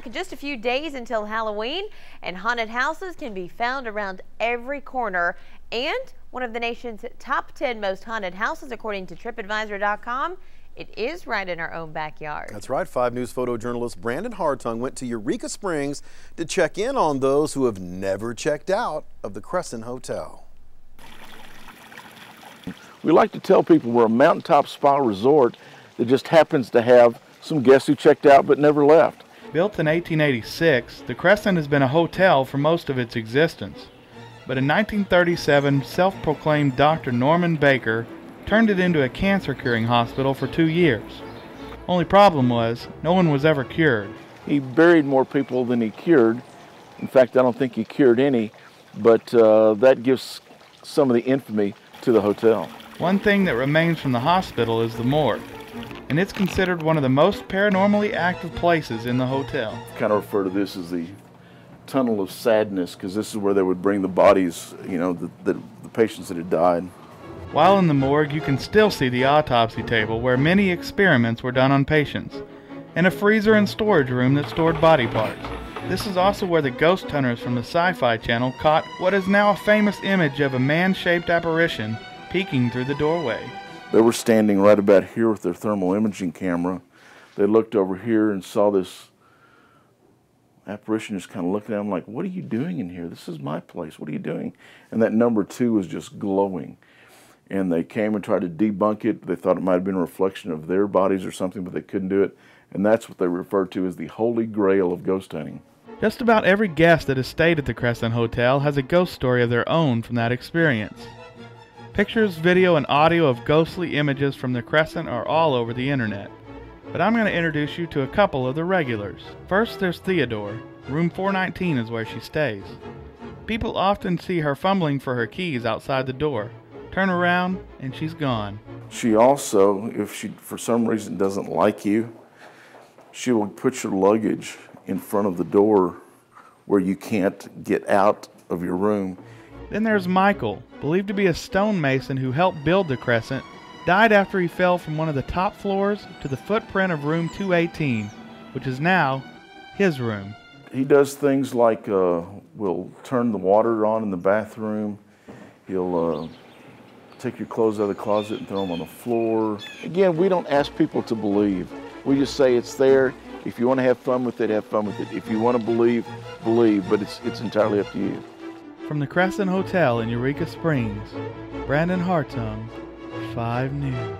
back. Just a few days until Halloween, and haunted houses can be found around every corner. And one of the nation's top 10 most haunted houses, according to TripAdvisor.com, it is right in our own backyard. That's right. 5 News photojournalist Brandon Hartung went to Eureka Springs to check in on those who have never checked out of the Crescent Hotel. We like to tell people we're a mountaintop spa resort that just happens to have some guests who checked out but never left. Built in 1886, the Crescent has been a hotel for most of its existence. But in 1937, self-proclaimed Dr. Norman Baker turned it into a cancer-curing hospital for 2 years. Only problem was, no one was ever cured. He buried more people than he cured. In fact, I don't think he cured any, but that gives some of the infamy to the hotel. One thing that remains from the hospital is the morgue, and it's considered one of the most paranormally active places in the hotel. I kind of refer to this as the tunnel of sadness, because this is where they would bring the bodies, you know, the patients that had died. While in the morgue, you can still see the autopsy table where many experiments were done on patients, and a freezer and storage room that stored body parts. This is also where the ghost hunters from the Sci-Fi Channel caught what is now a famous image of a man-shaped apparition peeking through the doorway. They were standing right about here with their thermal imaging camera. They looked over here and saw this apparition just kind of looking at them like, "What are you doing in here? This is my place. What are you doing?" And that number 2 was just glowing. And they came and tried to debunk it. They thought it might have been a reflection of their bodies or something, but they couldn't do it. And that's what they refer to as the holy grail of ghost hunting. Just about every guest that has stayed at the Crescent Hotel has a ghost story of their own from that experience. Pictures, video, and audio of ghostly images from the Crescent are all over the internet. But I'm going to introduce you to a couple of the regulars. First, there's Theodore. Room 419 is where she stays. People often see her fumbling for her keys outside the door. Turn around, and she's gone. She also, if she for some reason doesn't like you, she will put your luggage in front of the door where you can't get out of your room. Then there's Michael, believed to be a stonemason who helped build the Crescent, died after he fell from one of the top floors to the footprint of room 218, which is now his room. He does things like will turn the water on in the bathroom. He'll take your clothes out of the closet and throw them on the floor. Again, we don't ask people to believe. We just say it's there. If you want to have fun with it, have fun with it. If you want to believe, believe, but it's entirely up to you. From the Crescent Hotel in Eureka Springs, Brandon Hartung, 5 News.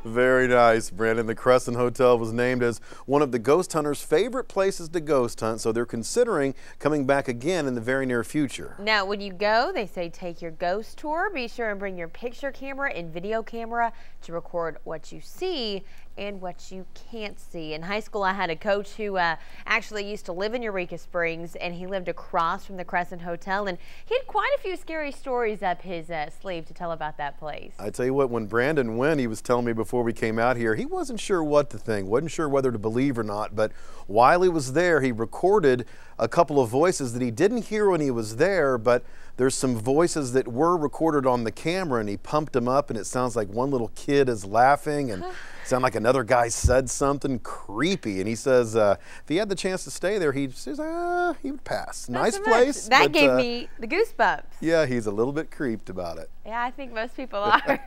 Very nice, Brandon. The Crescent Hotel was named as one of the ghost hunters' favorite places to ghost hunt, so they're considering coming back again in the very near future. Now, when you go, they say take your ghost tour. Be sure and bring your picture camera and video camera to record what you see and what you can't see. In high school, I had a coach who actually used to live in Eureka Springs, and he lived across from the Crescent Hotel, and he had quite a few scary stories up his sleeve to tell about that place. I tell you what, when Brandon went, he was telling me before we came out here, he wasn't sure what to think, wasn't sure whether to believe or not, but while he was there, he recorded a couple of voices that he didn't hear when he was there, but there's some voices that were recorded on the camera, and he pumped them up, and it sounds like one little kid is laughing and sound like another guy said something creepy. And he says if he had the chance to stay there, he says he would pass. Nice place. That gave me the goosebumps. Yeah, he's a little bit creeped about it. Yeah, I think most people are.